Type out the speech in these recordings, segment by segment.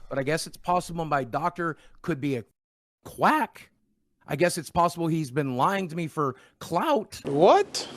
but I guess it's possible my doctor could be a quack. I guess it's possible he's been lying to me for clout. What?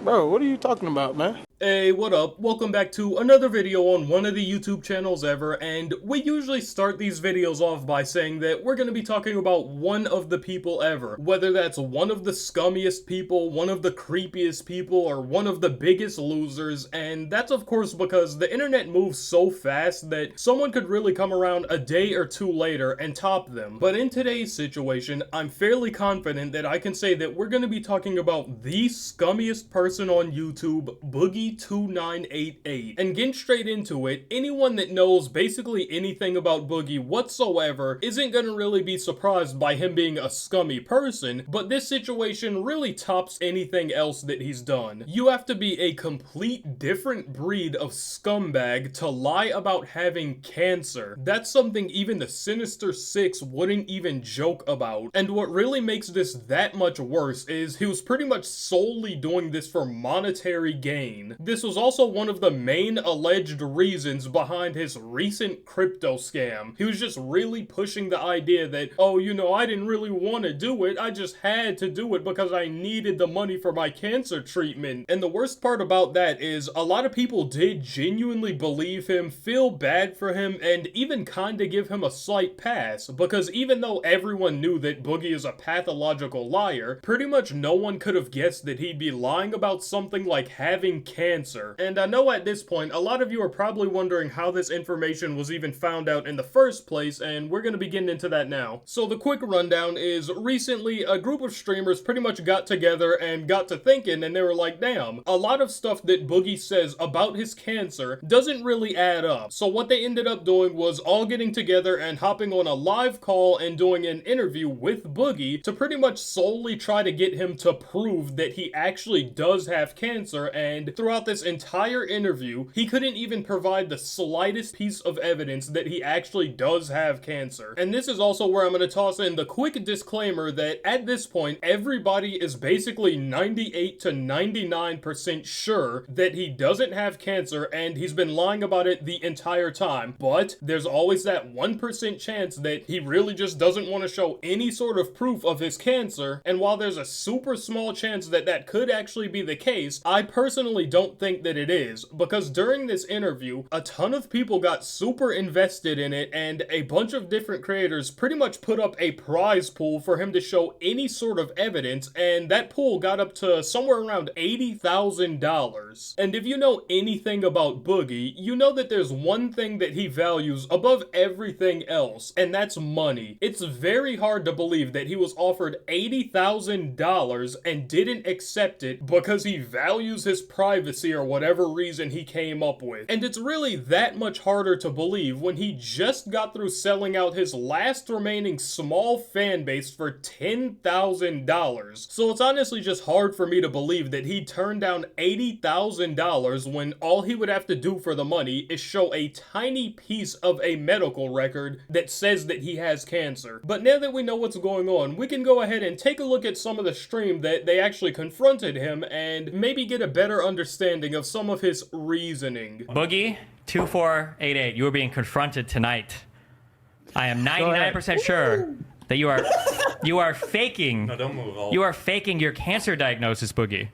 Bro, what are you talking about, man? Hey, what up? Welcome back to another video on one of the YouTube channels ever, and we usually start these videos off by saying that we're going to be talking about one of the people ever. Whether that's one of the scummiest people, one of the creepiest people, or one of the biggest losers, and that's of course because the internet moves so fast that someone could really come around a day or two later and top them. But in today's situation, I'm fairly confident that I can say that we're going to be talking about the scummiest person on YouTube, Boogie 2988. And getting straight into it, anyone that knows basically anything about Boogie whatsoever isn't gonna really be surprised by him being a scummy person, but this situation really tops anything else that he's done. You have to be a complete different breed of scumbag to lie about having cancer. That's something even the Sinister Six wouldn't even joke about. And what really makes this that much worse is he was pretty much solely doing this for monetary gain. This was also one of the main alleged reasons behind his recent crypto scam. He was just really pushing the idea that, oh, you know, I didn't really want to do it, I just had to do it because I needed the money for my cancer treatment. And the worst part about that is a lot of people did genuinely believe him, feel bad for him, and even kinda give him a slight pass, because even though everyone knew that Boogie is a pathological liar, pretty much no one could have guessed that he'd be lying about something like having cancer. And I know at this point, a lot of you are probably wondering how this information was even found out in the first place, and we're gonna be getting into that now. So the quick rundown is, recently, a group of streamers pretty much got together and got to thinking, and they were like, damn, a lot of stuff that Boogie says about his cancer doesn't really add up. So what they ended up doing was all getting together and hopping on a live call and doing an interview with Boogie to pretty much solely try to get him to prove that he actually does have cancer. And throughout this entire interview, he couldn't even provide the slightest piece of evidence that he actually does have cancer. And this is also where I'm going to toss in the quick disclaimer that at this point, everybody is basically 98 to 99% sure that he doesn't have cancer and he's been lying about it the entire time. But there's always that 1% chance that he really just doesn't want to show any sort of proof of his cancer. And while there's a super small chance that that could actually be the case, I personally don't think that it is, because during this interview, a ton of people got super invested in it, and a bunch of different creators pretty much put up a prize pool for him to show any sort of evidence, and that pool got up to somewhere around $80,000. And if you know anything about Boogie, you know that there's one thing that he values above everything else, and that's money. It's very hard to believe that he was offered $80,000 and didn't accept it because he values his privacy or whatever reason he came up with. And it's really that much harder to believe when he just got through selling out his last remaining small fan base for $10,000. So it's honestly just hard for me to believe that he turned down $80,000 when all he would have to do for the money is show a tiny piece of a medical record that says that he has cancer. But now that we know what's going on, we can go ahead and take a look at some of the stream that they actually confronted him and maybe get a better understanding of some of his reasoning. Boogie 2488, you are being confronted tonight. I am 99% sure that you are faking. No, don't move. You are faking your cancer diagnosis, Boogie.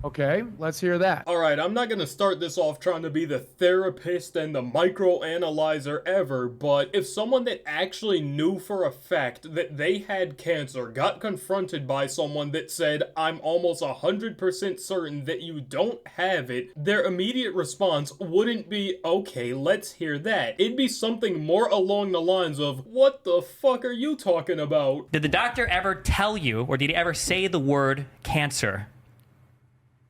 Okay, let's hear that. Alright, I'm not gonna start this off trying to be the therapist and the microanalyzer ever, but if someone that actually knew for a fact that they had cancer got confronted by someone that said, I'm almost 100% certain that you don't have it, their immediate response wouldn't be, okay, let's hear that. It'd be something more along the lines of, what the fuck are you talking about? Did the doctor ever tell you, or did he ever say the word cancer?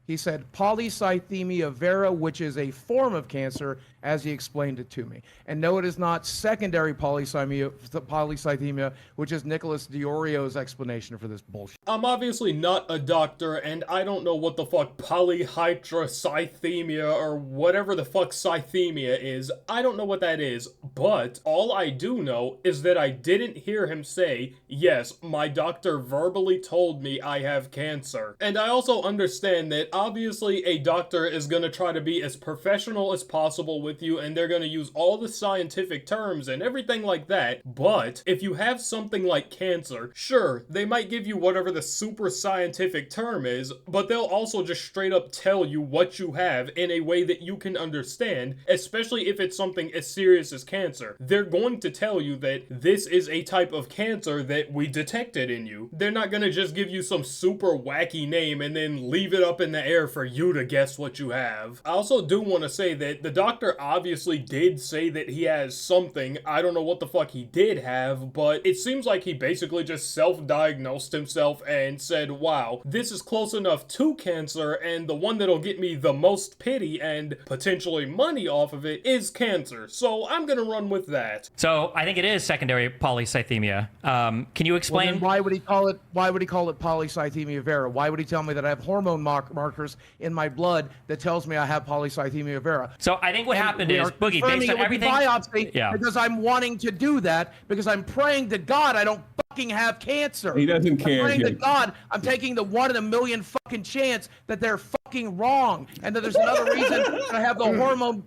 He said polycythemia vera, which is a form of cancer, as he explained it to me. And no, it is not secondary polycythemia, which is Nicholas Diorio's explanation for this bullshit. I'm obviously not a doctor, and I don't know what the fuck polyhydrocythemia or whatever the fuck cythemia is. I don't know what that is, but all I do know is that I didn't hear him say, yes, my doctor verbally told me I have cancer. And I also understand that obviously a doctor is going to try to be as professional as possible with you, and they're going to use all the scientific terms and everything like that. But if you have something like cancer, sure, they might give you whatever the super scientific term is, but they'll also just straight up tell you what you have in a way that you can understand, especially if it's something as serious as cancer. They're going to tell you that this is a type of cancer that we detected in you. They're not going to just give you some super wacky name and then leave it up in the air for you to guess what you have. I also do want to say that the doctor obviously did say that he has something. I don't know what the fuck he did have, but it seems like he basically just self-diagnosed himself and said, wow, this is close enough to cancer, and the one that'll get me the most pity and potentially money off of it is cancer. So I'm gonna run with that. So I think it is secondary polycythemia. Can you Well, explain? then why would he call it? Why would he call it polycythemia vera? Why would he tell me that I have hormone markers in my blood that tells me I have polycythemia vera? So I think what happened We is, are Boogie, confirming based it on with the everything. biopsy Yeah. because I'm wanting to do that because I'm praying to God I don't fucking have cancer. He doesn't care. I'm praying to Jake. God I'm taking the 1 in a million fucking chance that they're fucking wrong and that there's another reason that I have the hormone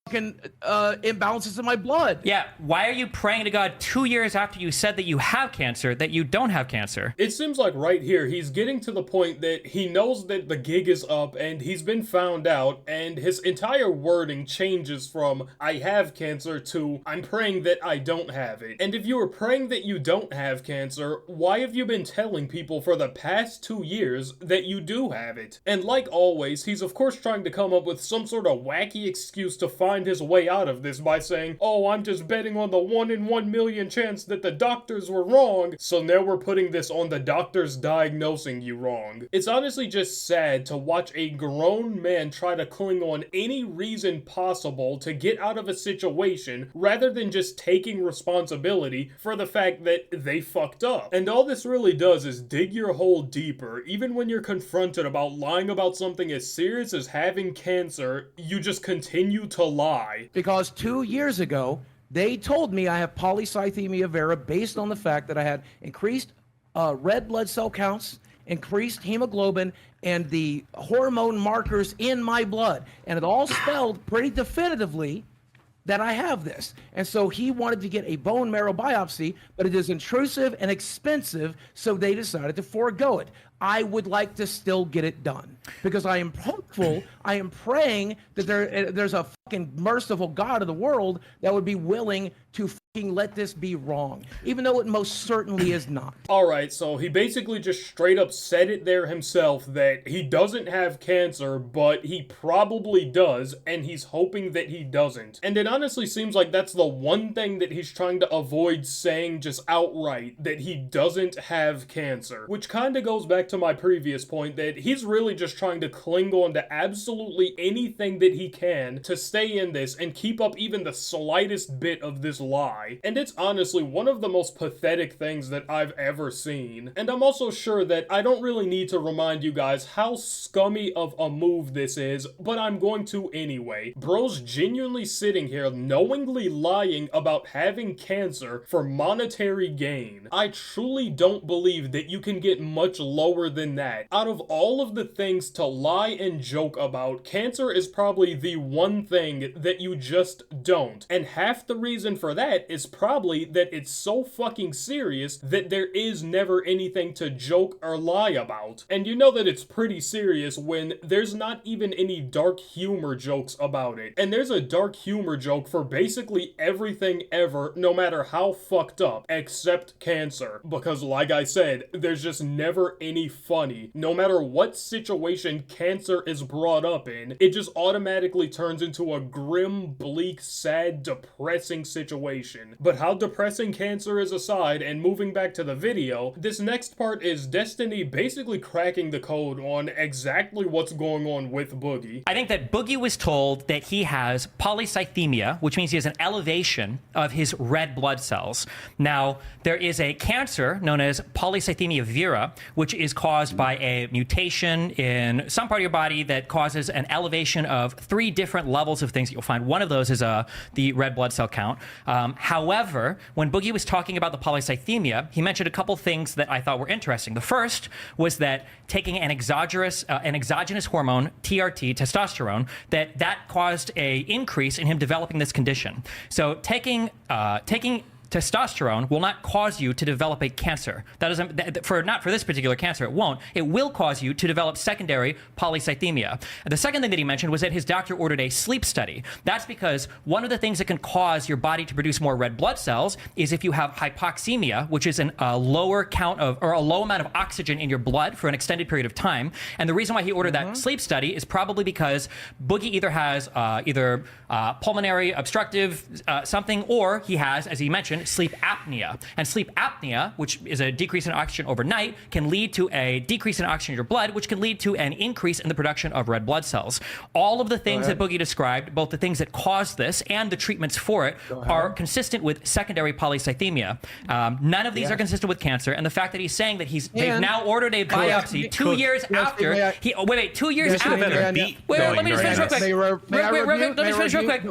fucking imbalances in my blood. Yeah, why are you praying to God 2 years after you said that you have cancer, that you don't have cancer? It seems like right here, he's getting to the point that he knows that the gig is up and he's been found out, and his entire wording changes from I have cancer to I'm praying that I don't have it. And if you were praying that you don't have cancer, why have you been telling people for the past 2 years that you do have it? And like always, he's of course trying to come up with some sort of wacky excuse to find his way out of this by saying, oh, I'm just betting on the 1 in 1 million chance that the doctors were wrong, so now we're putting this on the doctors diagnosing you wrong. It's honestly just sad to watch a grown man try to cling on any reason possible to get out of a situation rather than just taking responsibility for the fact that they fucked up. And all this really does is dig your hole deeper. Even when you're confronted about lying about something as serious as having cancer, you just continue to lie. Because 2 years ago, they told me I have polycythemia vera based on the fact that I had increased red blood cell counts, increased hemoglobin, and the hormone markers in my blood. And it all spelled pretty definitively that I have this. And so he wanted to get a bone marrow biopsy, but it is intrusive and expensive, so they decided to forego it. I would like to still get it done because I am hopeful, I am praying that there's a fucking merciful God of the world that would be willing to fucking let this be wrong, even though it most certainly is not. Alright, so he basically just straight up said it there himself that he doesn't have cancer, but he probably does, and he's hoping that he doesn't. And it honestly seems like that's the one thing that he's trying to avoid saying just outright, that he doesn't have cancer. Which kinda goes back to my previous point that he's really just trying to cling on to absolutely anything that he can to stay in this and keep up even the slightest bit of this lie. And it's honestly one of the most pathetic things that I've ever seen. And I'm also sure that I don't really need to remind you guys how scummy of a move this is, but I'm going to anyway. Bro's genuinely sitting here knowingly lying about having cancer for monetary gain. I truly don't believe that you can get much lower than that. Out of all of the things to lie and joke about, cancer is probably the one thing that you just don't. And half the reason for that is probably that it's so fucking serious that there is never anything to joke or lie about. And you know that it's pretty serious when there's not even any dark humor jokes about it. And there's a dark humor joke for basically everything ever, no matter how fucked up, except cancer. Because like I said, there's just never any funny. No matter what situation cancer is brought up in, it just automatically turns into a grim, bleak, sad, depressing situation. But how depressing cancer is aside, and moving back to the video, this next part is Destiny basically cracking the code on exactly what's going on with Boogie. I think that Boogie was told that he has polycythemia, which means he has an elevation of his red blood cells. Now, there is a cancer known as polycythemia vera, which is caused by a mutation in some part of your body that causes an elevation of 3 different levels of things that you'll find. One of those is the red blood cell count. However, when Boogie was talking about the polycythemia, he mentioned a couple things that I thought were interesting. The first was that taking an exogenous hormone, TRT, testosterone, that caused a increase in him developing this condition. So taking testosterone will not cause you to develop a cancer. That doesn't, not for this particular cancer, it won't. It will cause you to develop secondary polycythemia. The second thing that he mentioned was that his doctor ordered a sleep study. That's because one of the things that can cause your body to produce more red blood cells is if you have hypoxemia, which is a lower count of, or a low amount of oxygen in your blood for an extended period of time. And the reason why he ordered that sleep study is probably because Boogie either has pulmonary obstructive something, or he has, as he mentioned, sleep apnea. And sleep apnea, which is a decrease in oxygen overnight, can lead to a decrease in oxygen in your blood, which can lead to an increase in the production of red blood cells. All of the things that Boogie described, both the things that cause this and the treatments for it, are consistent with secondary polycythemia. None of these are consistent with cancer. And the fact that he's saying that they've now ordered a biopsy 2 years after. Wait, 2 years after. Let me just finish real quick. Let me finish real quick.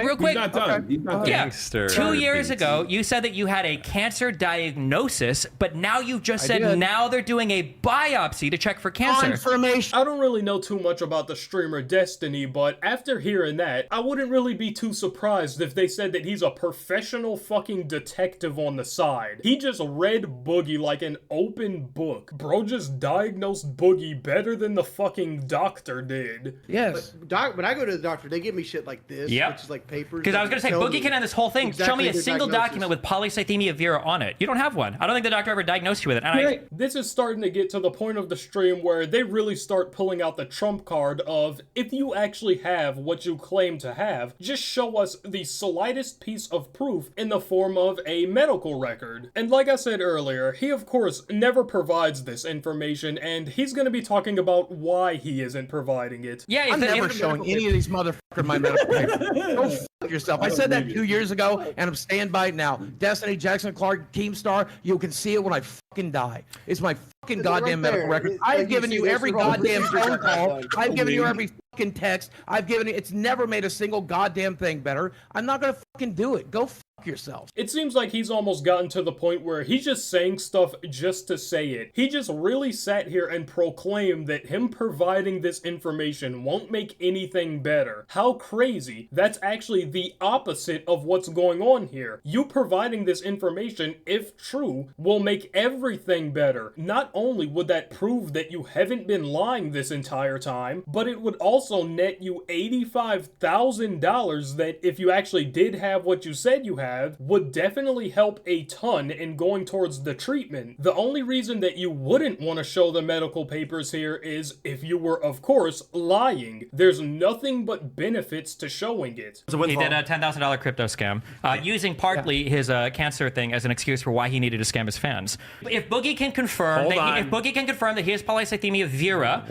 Real quick. He's not done. He's not done. 2 years ago, you said that you had a cancer diagnosis, but now you've just said now they're doing a biopsy to check for cancer. Confirmation. I don't really know too much about the streamer Destiny, but after hearing that, I wouldn't really be too surprised if they said that he's a professional fucking detective on the side. He just read Boogie like an open book. Bro just diagnosed Boogie better than the fucking doctor did. Yes. But when I go to the doctor, they give me shit like this, Yep. which is like papers. Because I was going to say, Boogie can end this whole thing. exactly Show me a the single diagnosis. document with polycythemia vera on it. You don't have one. I don't think the doctor ever diagnosed you with it. And This is starting to get to the point of the stream where they really start pulling out the trump card of, if you actually have what you claim to have, just show us the slightest piece of proof in the form of a medical record. And like I said earlier, he of course never provides this information, and he's going to be talking about why he isn't providing it. yeah, I'm never showing any of these motherfuckers my medical paper. Go f yourself. I said that 2 years ago, and I'm staying by it now. Destiny, Jackson Clark, Keemstar, you can see it when I fucking die. It's my fucking It's goddamn right medical there. record. It's I've like you given see you this every wrong. goddamn phone call. I've given you Only- every fucking text. I've given you. It's never made a single goddamn thing better. I'm not gonna fucking do it. Go fuck yourself. It seems like he's almost gotten to the point where he's just saying stuff just to say it. He just really sat here and proclaimed that him providing this information won't make anything better. How crazy. That's actually the opposite of what's going on here. You providing this information, if true, will make everything better. Not only would that prove that you haven't been lying this entire time, but it would also net you $85,000 that, if you actually did have what you said you have, would definitely help a ton in going towards the treatment. The only reason that you wouldn't want to show the medical papers here is if you were, of course, lying. There's nothing but benefits to showing it. he did a $10,000 crypto scam, using partly his cancer thing as an excuse for why he needed to scam his fans. If Boogie can confirm, if Boogie can confirm that he has polycythemia vera,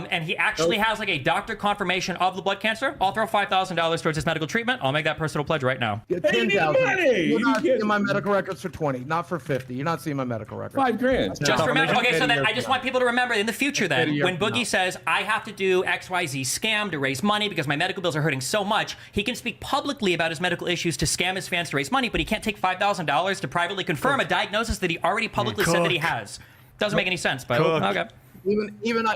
and he actually has like a doctor confirmation of the blood cancer, I'll throw $5,000 towards his medical treatment. I'll make that personal pledge right now. Get Hey, you need 10,000. money. You're not You seeing get- my medical records for 20, not for 50. You're not seeing my medical records. $5,000. Just remember, okay, so then I just from want people to remember in the future then, year when from Boogie now. says, I have to do XYZ scam to raise money because my medical bills are hurting so much, he can speak publicly about his medical issues to scam his fans to raise money, but he can't take $5,000 to privately confirm a diagnosis that he already publicly said that he has. Doesn't make any sense, but okay. Even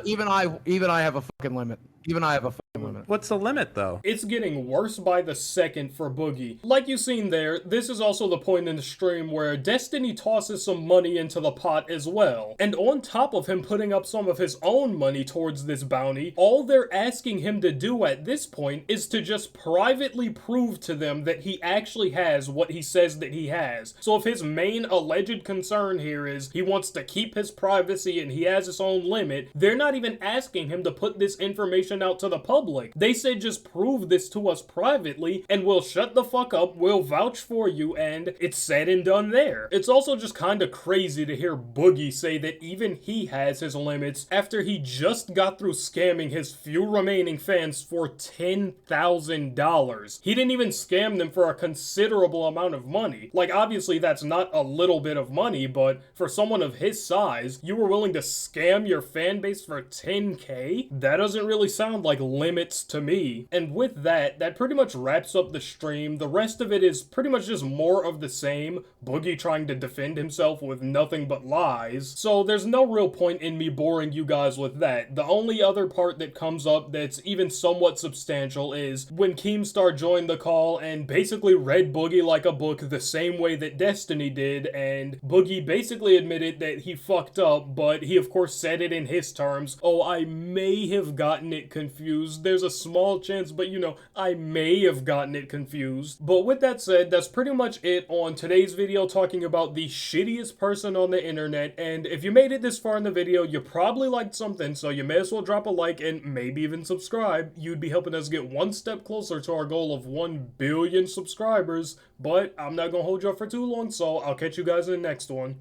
I have a fucking limit. Even I have a fucking limit. What's the limit, though? It's getting worse by the second for Boogie. Like you've seen there, this is also the point in the stream where Destiny tosses some money into the pot as well. And on top of him putting up some of his own money towards this bounty, all they're asking him to do at this point is to just privately prove to them that he actually has what he says that he has. So if his main alleged concern here is he wants to keep his privacy and he has his own limit, they're not even asking him to put this information out to the public. They said just prove this to us privately and we'll shut the fuck up, we'll vouch for you, and it's said and done there. It's also just kinda crazy to hear Boogie say that even he has his limits after he just got through scamming his few remaining fans for $10,000. He didn't even scam them for a considerable amount of money. Like, obviously that's not a little bit of money, but for someone of his size, you were willing to scam your fan base for $10K? That doesn't really sound like limit limits to me. And with that, that pretty much wraps up the stream. The rest of it is pretty much just more of the same. Boogie trying to defend himself with nothing but lies. So there's no real point in me boring you guys with that. The only other part that comes up that's even somewhat substantial is when Keemstar joined the call and basically read Boogie like a book the same way that Destiny did, and Boogie basically admitted that he fucked up, but he of course said it in his terms. Oh, I may have gotten it confused. There's a small chance, but you know, I may have gotten it confused. But with that said, that's pretty much it on today's video talking about the shittiest person on the internet. And if you made it this far in the video, you probably liked something, so you may as well drop a like and maybe even subscribe. You'd be helping us get one step closer to our goal of 1 billion subscribers. But I'm not gonna hold you up for too long, so I'll catch you guys in the next one.